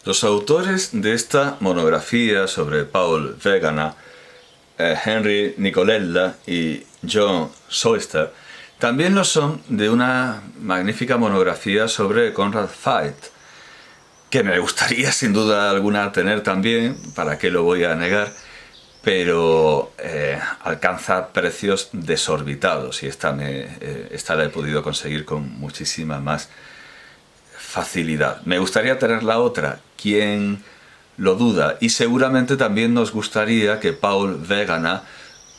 Los autores de esta monografía sobre Paul Wegener, Henry Nicolella y John Soester, también lo son de una magnífica monografía sobre Conrad Veidt, que me gustaría sin duda alguna tener también, para qué lo voy a negar, pero alcanza precios desorbitados y esta la he podido conseguir con muchísima más facilidad. Me gustaría tener la otra, ¿quién lo duda? Y seguramente también nos gustaría que Paul Wegener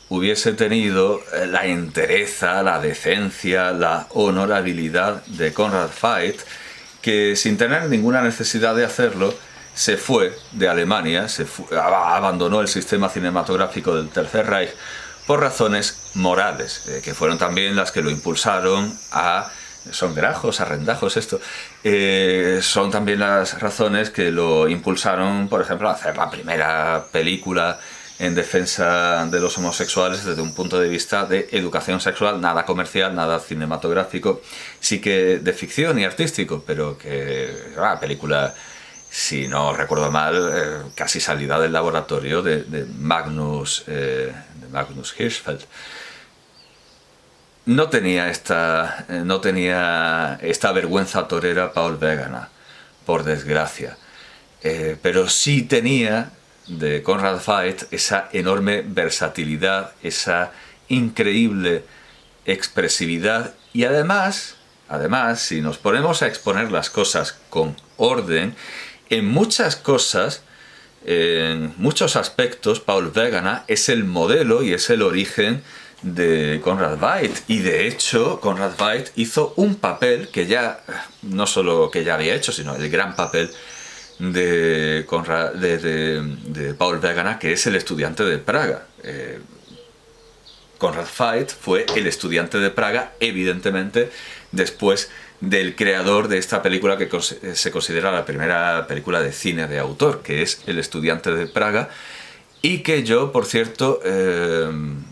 hubiese tenido la entereza, la decencia, la honorabilidad de Conrad Veidt, que sin tener ninguna necesidad de hacerlo, se fue de Alemania, abandonó el sistema cinematográfico del Tercer Reich por razones morales, que fueron también las que lo impulsaron a... Son grajos, arrendajos esto. Son también las razones que lo impulsaron, por ejemplo, a hacer la primera película en defensa de los homosexuales desde un punto de vista de educación sexual, nada comercial, nada cinematográfico, sí que de ficción y artístico, pero que la película, si no recuerdo mal, casi salida del laboratorio de Magnus Hirschfeld. No tenía esta vergüenza torera Paul Wegener, por desgracia, pero sí tenía de Conrad Veidt esa enorme versatilidad, esa increíble expresividad y además, si nos ponemos a exponer las cosas con orden, en muchas cosas, en muchos aspectos, Paul Wegener es el modelo y es el origen de Conrad Veidt, y de hecho Conrad Veidt hizo un papel que ya, no solo que ya había hecho, sino el gran papel de Paul Wegener, que es el estudiante de Praga. Conrad Veidt fue el estudiante de Praga, evidentemente, después del creador de esta película que se considera la primera película de cine de autor, que es El estudiante de Praga, y que yo, por cierto, en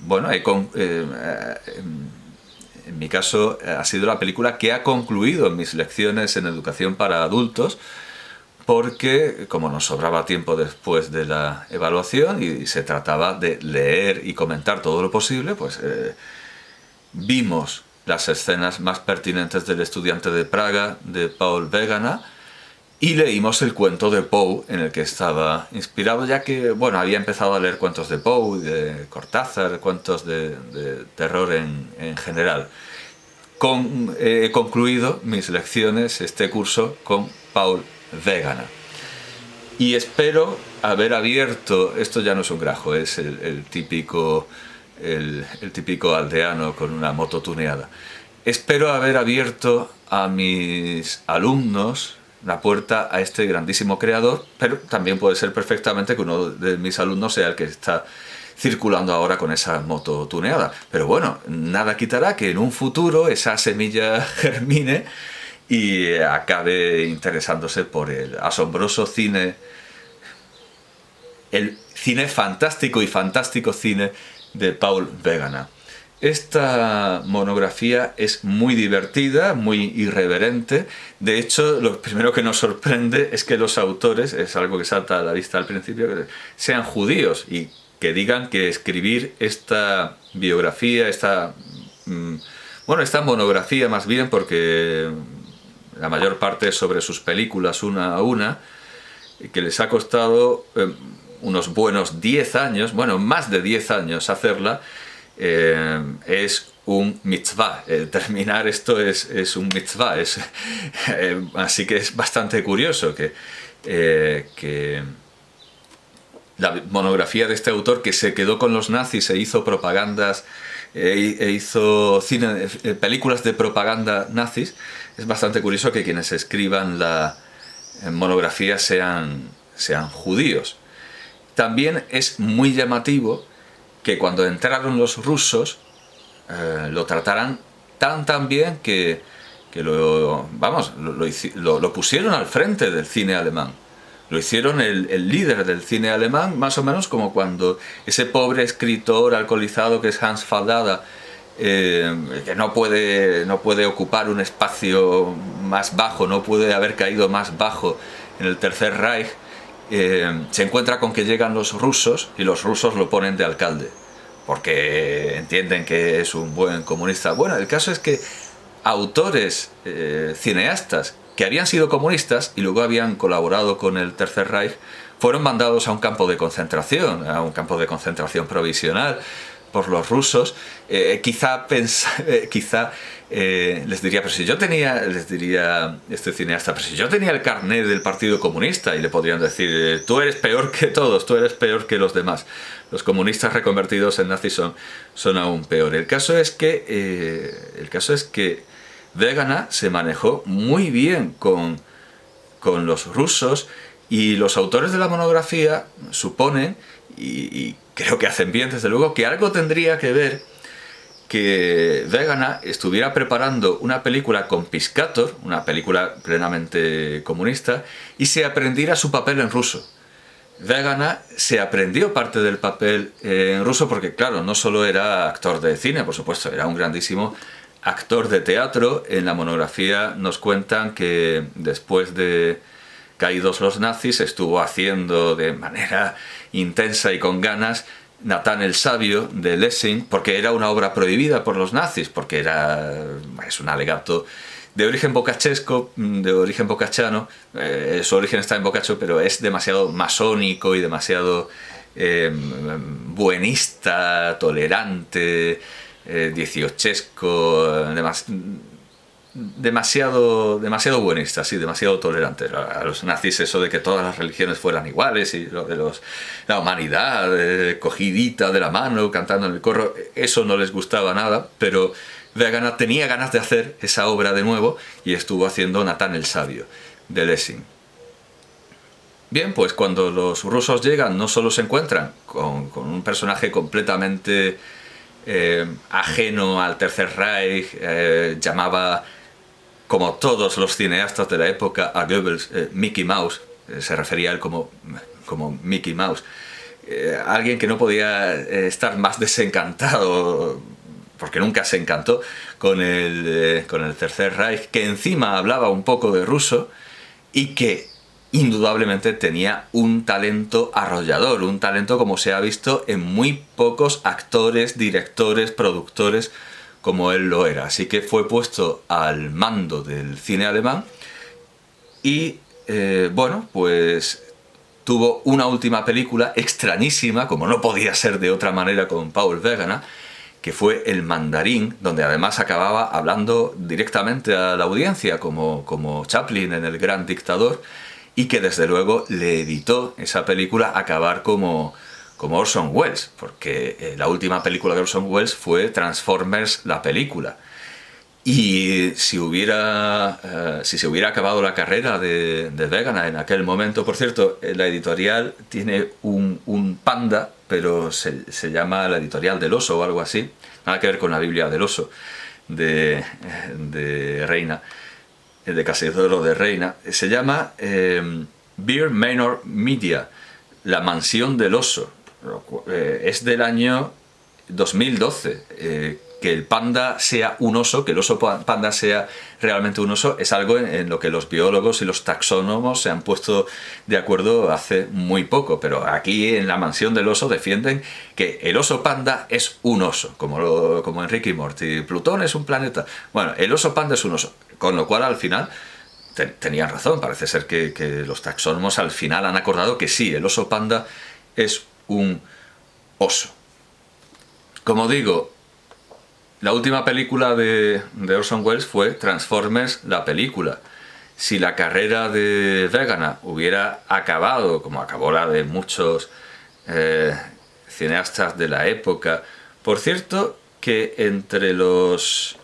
mi caso ha sido la película que ha concluido mis lecciones en educación para adultos, porque como nos sobraba tiempo después de la evaluación y se trataba de leer y comentar todo lo posible, pues vimos las escenas más pertinentes del estudiante de Praga de Paul Wegener y leímos el cuento de Poe en el que estaba inspirado, ya que había empezado a leer cuentos de Poe y de Cortázar, cuentos de terror en general. He concluido mis lecciones, este curso, con Paul Wegener. Y espero haber abierto, esto ya no es un grajo, es el típico aldeano con una moto tuneada. Espero haber abierto a mis alumnos la puerta a este grandísimo creador, pero también puede ser perfectamente que uno de mis alumnos sea el que está circulando ahora con esa moto tuneada. Pero bueno, nada quitará que en un futuro esa semilla germine y acabe interesándose por el asombroso cine, el cine fantástico y fantástico cine de Paul Wegener. Esta monografía es muy divertida, muy irreverente. De hecho, lo primero que nos sorprende es que los autores, es algo que salta a la vista al principio, que sean judíos y que digan que escribir esta biografía, esta monografía más bien, porque la mayor parte es sobre sus películas una a una, que les ha costado unos buenos 10 años, más de 10 años hacerla. Es un mitzvah, terminar esto es un mitzvah, así que es bastante curioso que la monografía de este autor, que se quedó con los nazis e hizo propagandas, hizo películas de propaganda nazis, es bastante curioso que quienes escriban la monografía sean judíos. También es muy llamativo que cuando entraron los rusos lo trataran tan bien que lo pusieron al frente del cine alemán. Lo hicieron el líder del cine alemán, más o menos como cuando ese pobre escritor alcoholizado que es Hans Fallada, que no puede ocupar un espacio más bajo, no puede haber caído más bajo en el Tercer Reich, se encuentra con que llegan los rusos y los rusos lo ponen de alcalde, porque entienden que es un buen comunista. Bueno, el caso es que autores, cineastas, que habían sido comunistas y luego habían colaborado con el Tercer Reich, fueron mandados a un campo de concentración provisional por los rusos. Quizá les diría, pero si yo tenía, les diría este cineasta, pero si yo tenía el carnet del Partido Comunista, y le podrían decir, tú eres peor que todos, tú eres peor que los demás. Los comunistas reconvertidos en nazis son aún peor. El caso es que Wegener se manejó muy bien con los rusos, y los autores de la monografía suponen, y creo que hacen bien desde luego, que algo tendría que ver que Wegener estuviera preparando una película con Piscator, una película plenamente comunista, y se aprendiera su papel en ruso. Wegener se aprendió parte del papel en ruso porque, claro, no solo era actor de cine, por supuesto, era un grandísimo actor de teatro. En la monografía nos cuentan que después de caídos los nazis estuvo haciendo de manera intensa y con ganas Natán el Sabio de Lessing, porque era una obra prohibida por los nazis, porque es un alegato de origen boccacesco, de origen boccacciano. Su origen está en Boccaccio, pero es demasiado masónico y demasiado buenista, tolerante, dieciochesco, demasiado buenista, sí, demasiado tolerante. A los nazis eso de que todas las religiones fueran iguales, y lo de la humanidad, cogidita de la mano, cantando en el coro, eso no les gustaba nada, pero Wegener tenía ganas de hacer esa obra de nuevo y estuvo haciendo Natán el Sabio de Lessing. Bien, pues cuando los rusos llegan, no solo se encuentran con un personaje completamente ajeno al Tercer Reich, llamaba, como todos los cineastas de la época, a Goebbels Mickey Mouse, se refería a él como Mickey Mouse. Alguien que no podía estar más desencantado, porque nunca se encantó con el Tercer Reich, que encima hablaba un poco de ruso y que indudablemente tenía un talento arrollador, un talento como se ha visto en muy pocos actores, directores, productores como él lo era. Así que fue puesto al mando del cine alemán y, bueno, pues tuvo una última película extrañísima, como no podía ser de otra manera con Paul Wegener, que fue El Mandarín, donde además acababa hablando directamente a la audiencia, como Chaplin en El Gran Dictador, y que desde luego le evitó esa película acabar como Orson Welles, porque la última película de Orson Welles fue Transformers, la película. Y si se hubiera acabado la carrera de Wegener en aquel momento, por cierto, la editorial tiene un panda, pero se llama la editorial del oso o algo así, nada que ver con la Biblia del oso de Reina, de Casidoro de Reina. Se llama Beer Manor Media, la mansión del oso. Es del año 2012. Que el panda sea un oso, que el oso panda sea realmente un oso, es algo en lo que los biólogos y los taxónomos se han puesto de acuerdo hace muy poco, pero aquí en la mansión del oso defienden que el oso panda es un oso, como en Rick y Morty. Plutón es un planeta. Bueno, el oso panda es un oso, con lo cual al final tenían razón. Parece ser que los taxónomos al final han acordado que sí, el oso panda es un oso. Como digo, la última película de Orson Welles fue Transformers, la película. Si la carrera de Wegener hubiera acabado, como acabó la de muchos cineastas de la época. Por cierto, que entre los...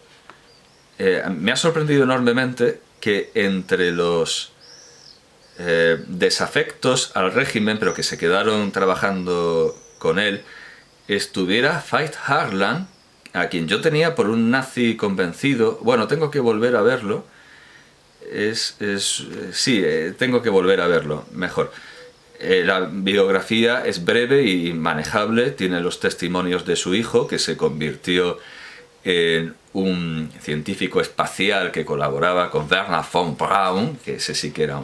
me ha sorprendido enormemente que entre los desafectos al régimen, pero que se quedaron trabajando con él, estuviera Veit Harlan, a quien yo tenía por un nazi convencido. Bueno, tengo que volver a verlo. Sí, tengo que volver a verlo, mejor. La biografía es breve y manejable, tiene los testimonios de su hijo, que se convirtió en un científico espacial que colaboraba con Wernher von Braun, que ese sí que era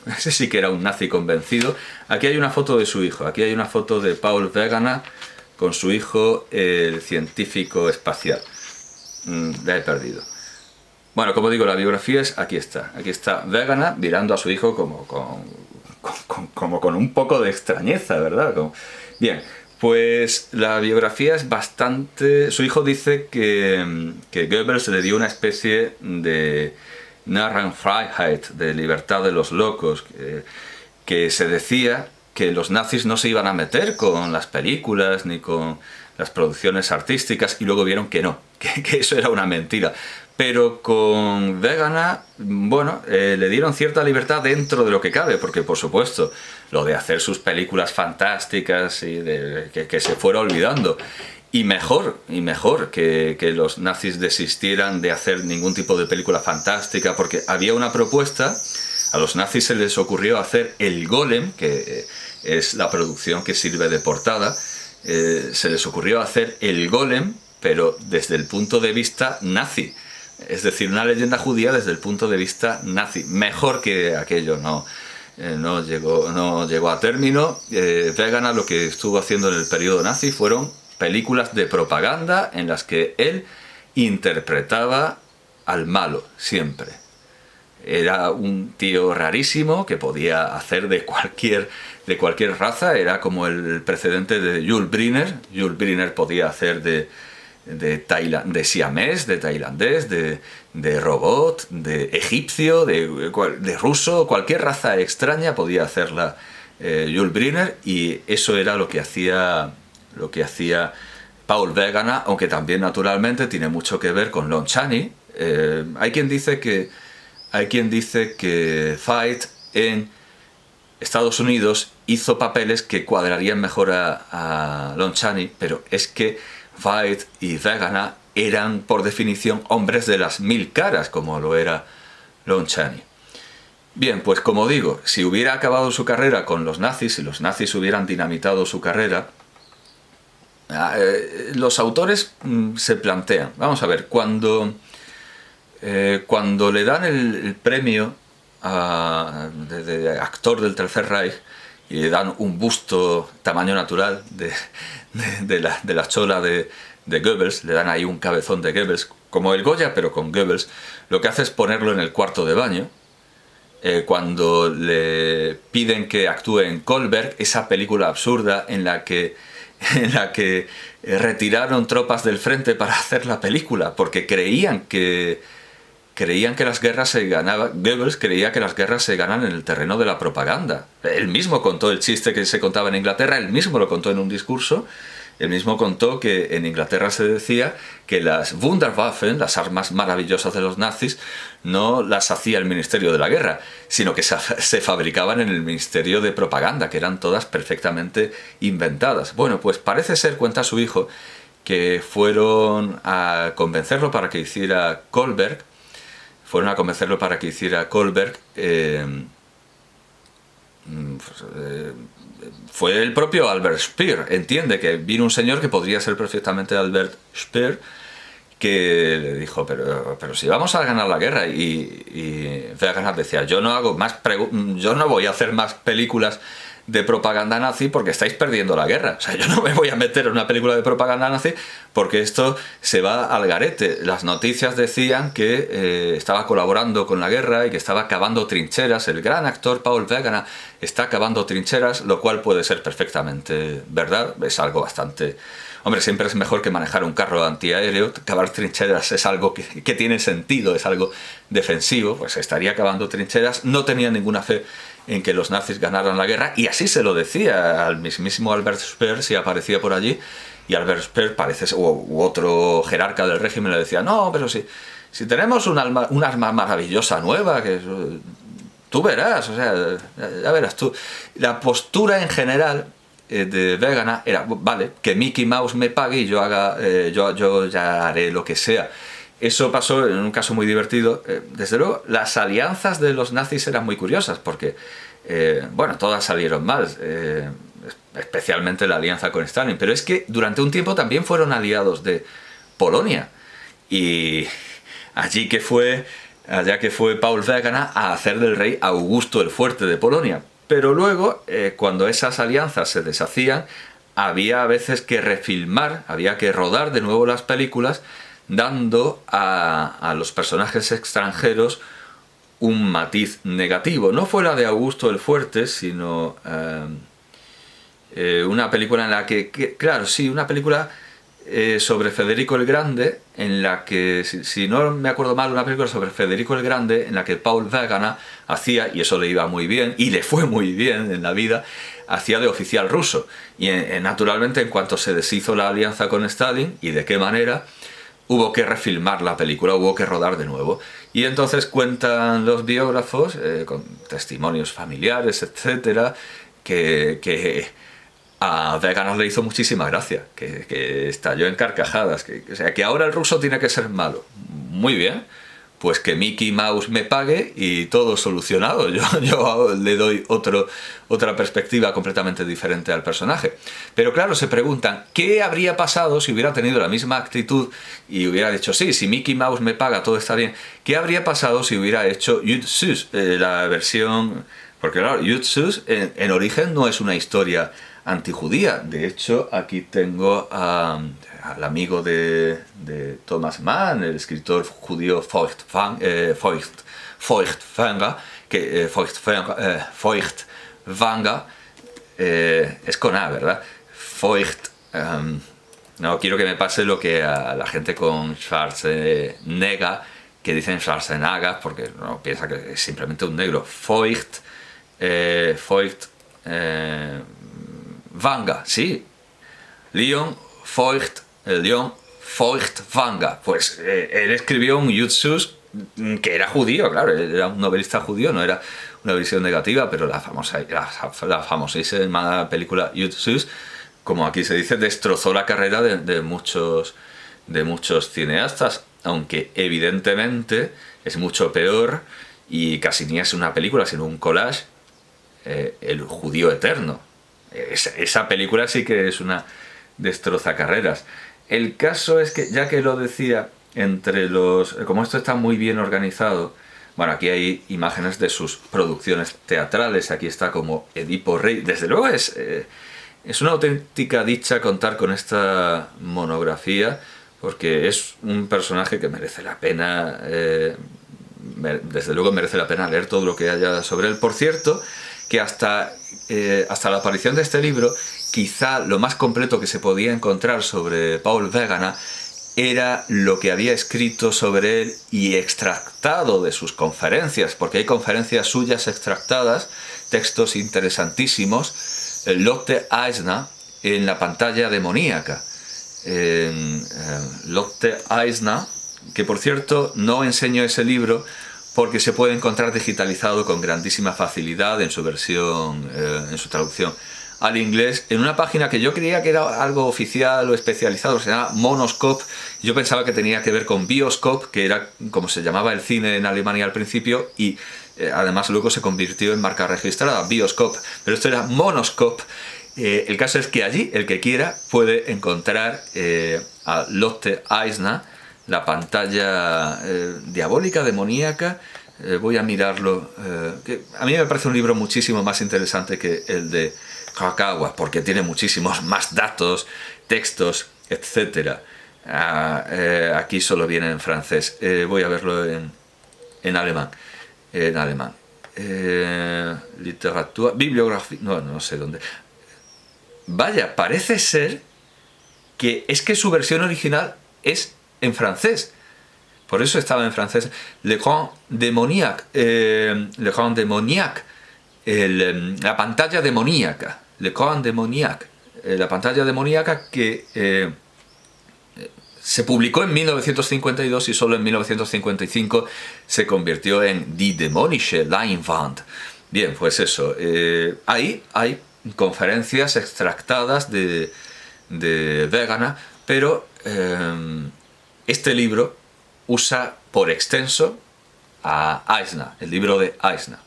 ese sí que era un nazi convencido. Aquí hay una foto de su hijo, aquí hay una foto de Paul Wegener con su hijo, el científico espacial. La he perdido. Bueno, como digo, la biografía es aquí está Wegener mirando a su hijo como con un poco de extrañeza, ¿verdad? Bien, pues la biografía es bastante... Su hijo dice que Goebbels le dio una especie de Narrenfreiheit, de libertad de los locos, que se decía que los nazis no se iban a meter con las películas ni con las producciones artísticas, y luego vieron que no, que eso era una mentira. Pero con Wegener, bueno, le dieron cierta libertad dentro de lo que cabe, porque por supuesto, lo de hacer sus películas fantásticas y que se fuera olvidando. Y mejor que los nazis desistieran de hacer ningún tipo de película fantástica, porque había una propuesta, a los nazis se les ocurrió hacer El Golem, que es la producción que sirve de portada, se les ocurrió hacer El Golem, pero desde el punto de vista nazi. Es decir, una leyenda judía desde el punto de vista nazi. Mejor que aquello no llegó a término. Wegener lo que estuvo haciendo en el periodo nazi fueron películas de propaganda en las que él interpretaba al malo, siempre. Era un tío rarísimo que podía hacer de cualquier raza. Era como el precedente de Jules Briner. Jules Briner podía hacer de siamés, de tailandés, de robot, de egipcio, de ruso, cualquier raza extraña podía hacerla Jules Briner, y eso era lo que hacía Paul Wegener, aunque también naturalmente tiene mucho que ver con Lon Chaney. Hay quien dice que Veidt en Estados Unidos hizo papeles que cuadrarían mejor a Lon Chaney, pero es que Veidt y Wegener eran por definición hombres de las 1000 caras, como lo era Lon Chaney. Bien, pues como digo, si hubiera acabado su carrera con los nazis, si los nazis hubieran dinamitado su carrera, los autores se plantean, vamos a ver, cuando le dan el premio de actor del Tercer Reich y le dan un busto tamaño natural de la chola de Goebbels, le dan ahí un cabezón de Goebbels, como el Goya pero con Goebbels, lo que hace es ponerlo en el cuarto de baño. Cuando le piden que actúe en Kolberg, esa película absurda en la que retiraron tropas del frente para hacer la película, porque creían que las guerras se ganaban. Goebbels creía que las guerras se ganan en el terreno de la propaganda. Él mismo contó el chiste que se contaba en Inglaterra, él mismo lo contó en un discurso. Él mismo contó que en Inglaterra se decía que las Wunderwaffen, las armas maravillosas de los nazis, no las hacía el Ministerio de la Guerra, sino que se fabricaban en el Ministerio de Propaganda, que eran todas perfectamente inventadas. Bueno, pues parece ser, cuenta su hijo, que fueron a convencerlo para que hiciera Kolberg. Fue el propio Albert Speer. Entiende que vino un señor que podría ser perfectamente Albert Speer, que le dijo, pero si vamos a ganar la guerra, y Wegener decía, yo no voy a hacer más películas de propaganda nazi porque estáis perdiendo la guerra. O sea, yo no me voy a meter en una película de propaganda nazi porque esto se va al garete. Las noticias decían que estaba colaborando con la guerra y que estaba cavando trincheras. El gran actor Paul Wegener está cavando trincheras, lo cual puede ser perfectamente verdad. Es algo bastante... Hombre, siempre es mejor que manejar un carro antiaéreo. Cavar trincheras es algo que tiene sentido, es algo defensivo. Pues estaría cavando trincheras. No tenía ninguna fe en que los nazis ganaran la guerra, y así se lo decía al mismísimo Albert Speer si aparecía por allí, y Albert Speer u otro jerarca del régimen le decía, no, pero si tenemos un arma maravillosa nueva, que tú verás, o sea, ya verás tú. La postura en general de Wegener era, vale, que Mickey Mouse me pague y yo ya haré lo que sea. Eso pasó en un caso muy divertido. Desde luego, las alianzas de los nazis eran muy curiosas porque, bueno, todas salieron mal, especialmente la alianza con Stalin, pero es que durante un tiempo también fueron aliados de Polonia. Y allá que fue Paul Wegener a hacer del rey Augusto el Fuerte de Polonia. Pero luego, cuando esas alianzas se deshacían, había a veces que refilmar, había que rodar de nuevo las películas, dando a los personajes extranjeros un matiz negativo. No fue la de Augusto el Fuerte, sino una película en la claro, sí, una película sobre Federico el Grande, en la que, si no me acuerdo mal, una película sobre Federico el Grande, en la que Paul Wegener hacía, y eso le iba muy bien, y le fue muy bien en la vida, hacía de oficial ruso. Y naturalmente, en cuanto se deshizo la alianza con Stalin, y de qué manera, hubo que refilmar la película, hubo que rodar de nuevo. Y entonces cuentan los biógrafos, con testimonios familiares, etcétera, que a Wegener le hizo muchísima gracia, que estalló en carcajadas, o sea, que ahora el ruso tiene que ser malo. Muy bien, pues que Mickey Mouse me pague y todo solucionado. Yo le doy otra perspectiva completamente diferente al personaje. Pero claro, se preguntan, ¿qué habría pasado si hubiera tenido la misma actitud y hubiera dicho, sí, si Mickey Mouse me paga, todo está bien? ¿Qué habría pasado si hubiera hecho Jud Süß, la versión... Porque claro, Jud Süß en origen no es una historia antijudía. De hecho, aquí tengo al amigo de Thomas Mann, el escritor judío Feuchtwanger, es con A, ¿verdad? No quiero que me pase lo que a la gente con Schwarzenegger, que dicen Schwarzenegger, porque no piensa que es simplemente un negro. Vanga, sí. Leon Feuchtwanger. Pues él escribió un Jud Süß que era judío, claro, era un novelista judío, no era una visión negativa, pero la famosísima película Jud Süß, como aquí se dice, destrozó la carrera de muchos cineastas, aunque evidentemente es mucho peor y casi ni es una película, sino un collage, El judío eterno. Esa película sí que es una destrozacarreras. El caso es que, ya que lo decía, como esto está muy bien organizado, bueno, aquí hay imágenes de sus producciones teatrales, aquí está como Edipo Rey. Desde luego es una auténtica dicha contar con esta monografía, porque es un personaje que merece la pena, desde luego merece la pena leer todo lo que haya sobre él. Por cierto, que hasta la aparición de este libro, quizá lo más completo que se podía encontrar sobre Paul Wegener era lo que había escrito sobre él y extractado de sus conferencias, porque hay conferencias suyas extractadas, textos interesantísimos. Lotte Eisner en La pantalla demoníaca. Lotte Eisner, que por cierto no enseño ese libro porque se puede encontrar digitalizado con grandísima facilidad en su versión, en su traducción al inglés, en una página que yo creía que era algo oficial o especializado, se llama Monoscope. Yo pensaba que tenía que ver con Bioscope, que era como se llamaba el cine en Alemania al principio, y además luego se convirtió en marca registrada, Bioscope, pero esto era Monoscope. El caso es que allí, el que quiera, puede encontrar a Lotte Eisner, La pantalla diabólica, demoníaca. Voy a mirarlo, que a mí me parece un libro muchísimo más interesante que el de Krakawa, porque tiene muchísimos más datos, textos, etc. Aquí solo viene en francés. Voy a verlo en alemán. Literatura, bibliografía, no sé dónde. Vaya, parece ser que su versión original es en francés. Por eso estaba en francés. Le Grand Démoniaque. La pantalla demoníaca. Le Grand Démoniaque. La pantalla demoníaca, que se publicó en 1952 y solo en 1955 se convirtió en Die Dämonische Leinwand. Bien, pues eso. Ahí hay conferencias extractadas de Wegener, pero este libro usa por extenso a Eisner, el libro de Eisner.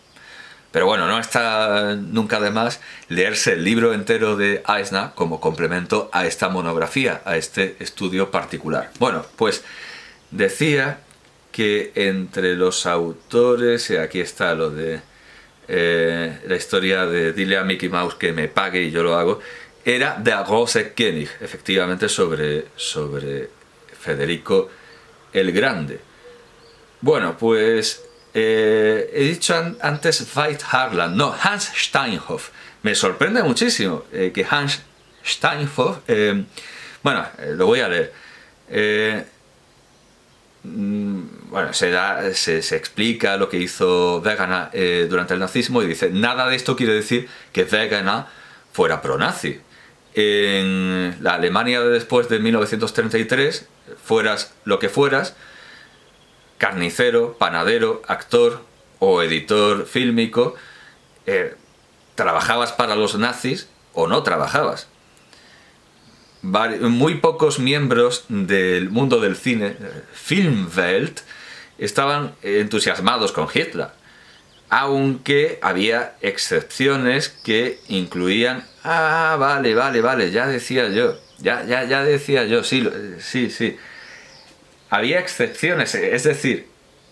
Pero bueno, no está nunca de más leerse el libro entero de Eisner como complemento a esta monografía, a este estudio particular. Bueno, pues decía que entre los autores, y aquí está lo de la historia de dile a Mickey Mouse que me pague y yo lo hago, era de Große König, efectivamente sobre Federico el Grande. Bueno, pues he dicho antes Veit Harlan, no, Hans Steinhoff. Me sorprende muchísimo que Hans Steinhoff, bueno, lo voy a leer. Bueno, se explica lo que hizo Wegener durante el nazismo y dice, nada de esto quiere decir que Wegener fuera pro-nazi. En la Alemania de después de 1933, fueras lo que fueras, carnicero, panadero, actor o editor fílmico, trabajabas para los nazis o no trabajabas. Muy pocos miembros del mundo del cine, Filmwelt, estaban entusiasmados con Hitler, aunque había excepciones que incluían, vale, ya decía yo, sí. Había excepciones, es decir,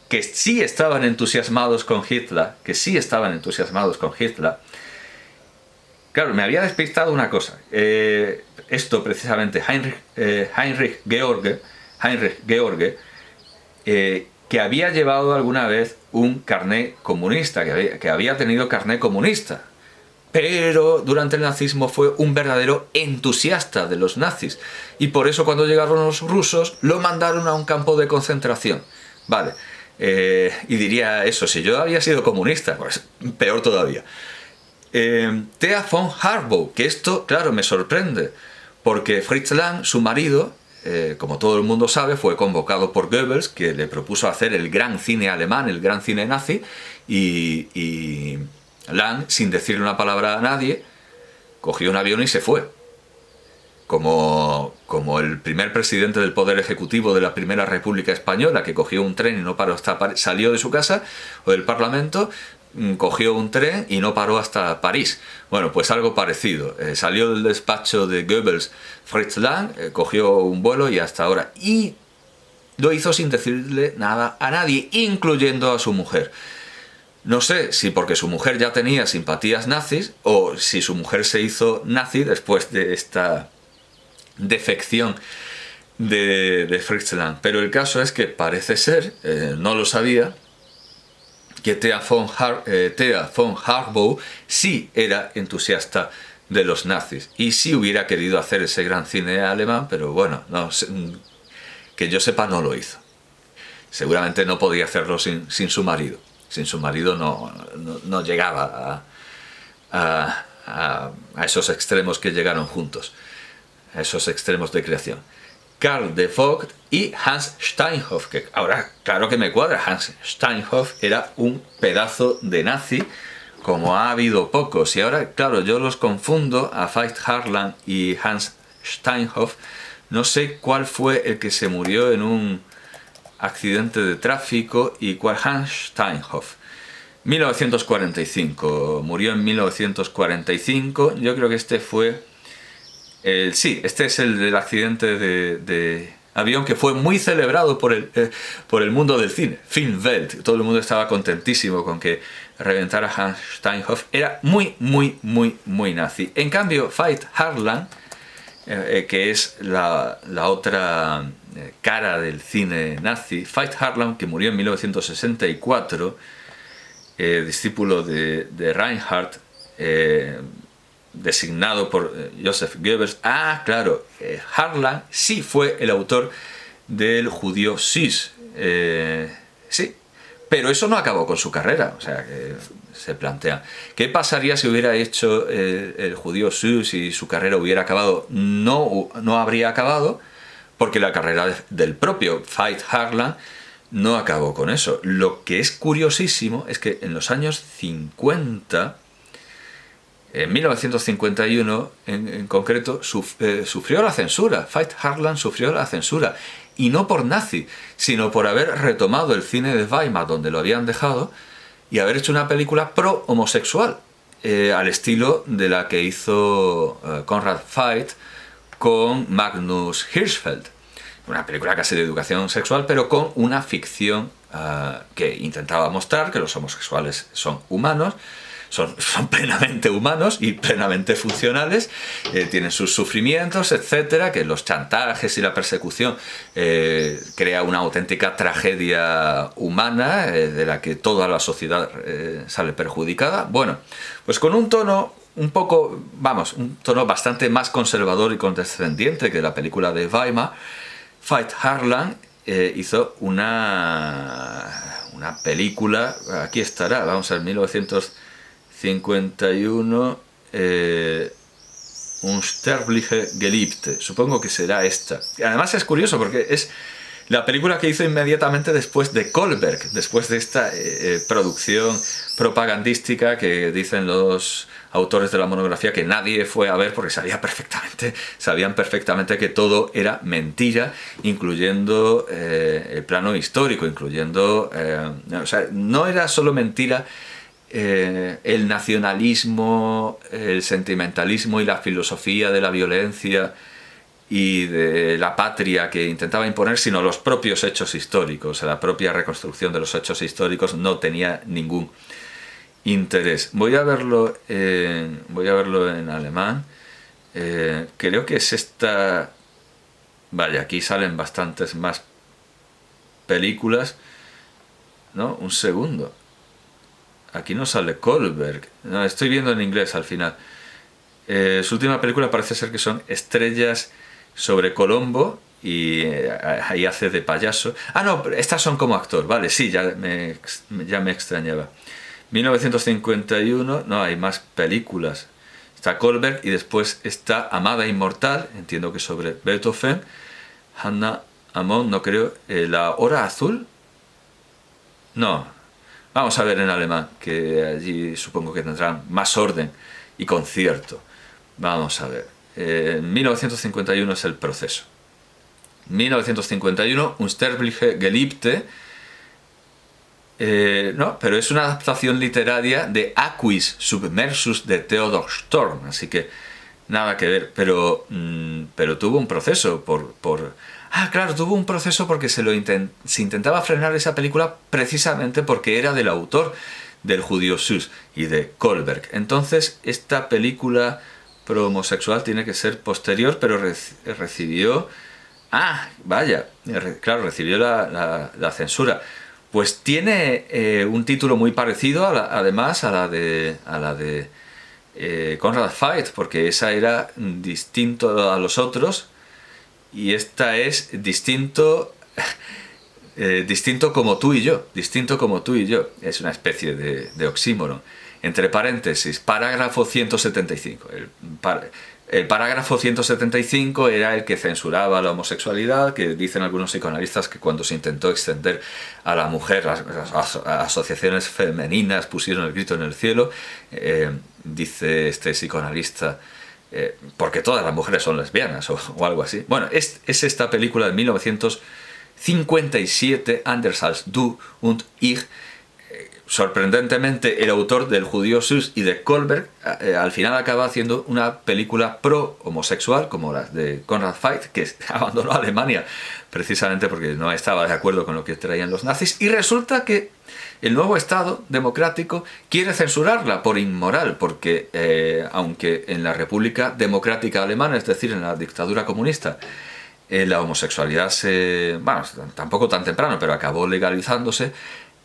que sí estaban entusiasmados con Hitler, Claro, me había despistado una cosa. Esto precisamente, Heinrich George, que había llevado alguna vez un carné comunista, que había tenido carné comunista. Pero durante el nazismo fue un verdadero entusiasta de los nazis. Y por eso cuando llegaron los rusos lo mandaron a un campo de concentración. Vale. Y diría eso, si yo había sido comunista, pues peor todavía. Thea von Harbou, que esto, claro, me sorprende, porque Fritz Lang, su marido, como todo el mundo sabe, fue convocado por Goebbels, que le propuso hacer el gran cine alemán, el gran cine nazi, y Lang, sin decirle una palabra a nadie, cogió un avión y se fue. Como el primer presidente del Poder Ejecutivo de la Primera República Española, que cogió un tren y no paró hasta salió de su casa o del Parlamento, cogió un tren y no paró hasta París. Bueno, pues algo parecido. Salió del despacho de Goebbels Fritz Lang, cogió un vuelo y hasta ahora. Y lo hizo sin decirle nada a nadie, incluyendo a su mujer. No sé si porque su mujer ya tenía simpatías nazis o si su mujer se hizo nazi después de esta defección de Fritz Lang. Pero el caso es que parece ser, no lo sabía, que Thea von Harbou sí era entusiasta de los nazis y sí hubiera querido hacer ese gran cine alemán, pero bueno, no, que yo sepa no lo hizo. Seguramente no podía hacerlo sin su marido. Sin su marido no llegaba a esos extremos que llegaron juntos, a esos extremos de creación. Karl de Vogt y Hans Steinhoff, que ahora claro que me cuadra. Hans Steinhoff era un pedazo de nazi, como ha habido pocos, y ahora claro yo los confundo a Veit Harlan y Hans Steinhoff. No sé cuál fue el que se murió en un accidente de tráfico y cuál. Hans Steinhoff, 1945, murió en 1945. Yo creo que este fue sí, este es el del accidente de avión que fue muy celebrado por el mundo del cine, Filmwelt. Todo el mundo estaba contentísimo con que reventara Hans Steinhoff. Era muy nazi. En cambio, Veit Harlan, que es la otra cara del cine nazi, Veit Harlan, que murió en 1964, discípulo de Reinhardt, designado por Joseph Goebbels. Claro, Harlan sí fue el autor del judío Süß, sí, pero eso no acabó con su carrera. O sea, que se plantea, ¿qué pasaría si hubiera hecho el judío Süß y su carrera hubiera acabado? No habría acabado, porque la carrera del propio Veit Harlan no acabó con eso. Lo que es curiosísimo es que en los años 50, en 1951 en concreto, sufrió la censura. Veit Harlan sufrió la censura, y no por nazi, sino por haber retomado el cine de Weimar donde lo habían dejado y haber hecho una película pro-homosexual, al estilo de la que hizo Conrad Veidt con Magnus Hirschfeld. una película casi de educación sexual, pero con una ficción que intentaba mostrar que los homosexuales son humanos, son plenamente humanos y plenamente funcionales, tienen sus sufrimientos, etcétera, que los chantajes y la persecución crea una auténtica tragedia humana de la que toda la sociedad sale perjudicada. Bueno, pues con un tono un poco, un tono bastante más conservador y condescendiente que la película de Weimar, Veit Harlan hizo una película, aquí estará, vamos a ver, 1951, Unsterbliche Geliebte, supongo que será esta. Y además es curioso porque es la película que hizo inmediatamente después de Kohlberg, después de esta producción propagandística que dicen los autores de la monografía que nadie fue a ver porque sabían perfectamente que todo era mentira, incluyendo el plano histórico, incluyendo... o sea, no era solo mentira el nacionalismo, el sentimentalismo y la filosofía de la violencia y de la patria que intentaba imponer, sino los propios hechos históricos. La propia reconstrucción de los hechos históricos no tenía ningún interés. Voy a verlo en alemán. Creo que es esta... Vaya, aquí salen bastantes más películas. ¿No? Un segundo. Aquí no sale Kohlberg. No, estoy viendo en inglés al final. Su última película parece ser que son Estrellas sobre Colombo y ahí hace de payaso. Ah, no, estas son como actor. Vale, sí, ya me extrañaba. 1951, no, hay más películas. Está Kohlberg y después está Amada Inmortal, entiendo que sobre Beethoven. Hannah Amon, no creo. La Hora Azul. No, vamos a ver en alemán, que allí supongo que tendrán más orden y concierto. Vamos a ver. 1951 es el proceso. 1951, Unsterbliche Geliebte. No, pero es una adaptación literaria de Aquis Submersus de Theodor Storm, así que nada que ver, pero tuvo un proceso claro, tuvo un proceso porque se intentaba frenar esa película precisamente porque era del autor del Judío Sus y de Kohlberg. Entonces, esta película pro homosexual tiene que ser posterior, pero recibió... claro, recibió la censura. Pues tiene un título muy parecido, además, a la de Conrad Veidt, porque esa era distinto a los otros y esta es distinto como tú y yo, distinto como tú y yo. Es una especie de oxímoron. Entre paréntesis, parágrafo 175. El parágrafo 175 era el que censuraba la homosexualidad, que dicen algunos psicoanalistas que cuando se intentó extender a la mujer, las asociaciones femeninas pusieron el grito en el cielo. Dice este psicoanalista, porque todas las mujeres son lesbianas o algo así. Bueno, es esta película de 1957, Anders als du und ich. Sorprendentemente, el autor del Judío Sus y de Kohlberg al final acaba haciendo una película pro-homosexual como la de Conrad Veidt, que abandonó Alemania precisamente porque no estaba de acuerdo con lo que traían los nazis, y resulta que el nuevo Estado democrático quiere censurarla por inmoral, porque aunque en la República Democrática Alemana, es decir, en la dictadura comunista, la homosexualidad tampoco tan temprano, pero acabó legalizándose,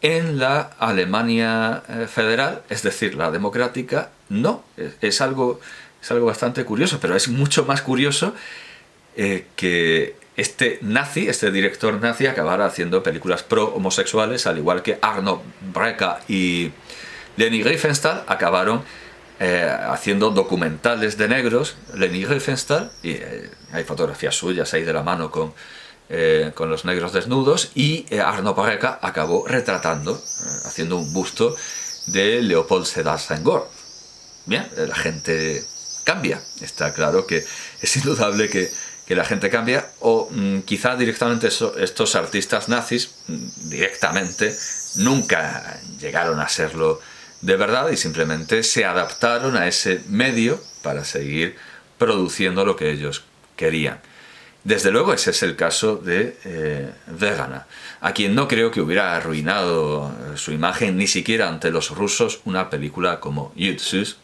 en la Alemania federal, es decir, la democrática, no. Es algo bastante curioso, pero es mucho más curioso que este director nazi, acabara haciendo películas pro-homosexuales, al igual que Arno Breker y Leni Riefenstahl acabaron haciendo documentales de negros. Leni Riefenstahl, y hay fotografías suyas ahí de la mano con los negros desnudos, y Arno Breker acabó retratando, haciendo un busto de Leopold Sedar Senghor. Bien, la gente cambia, está claro que es indudable que la gente cambia, o quizá directamente estos artistas nazis directamente nunca llegaron a serlo de verdad y simplemente se adaptaron a ese medio para seguir produciendo lo que ellos querían. Desde luego ese es el caso de Vegana, a quien no creo que hubiera arruinado su imagen ni siquiera ante los rusos una película como Yutsus,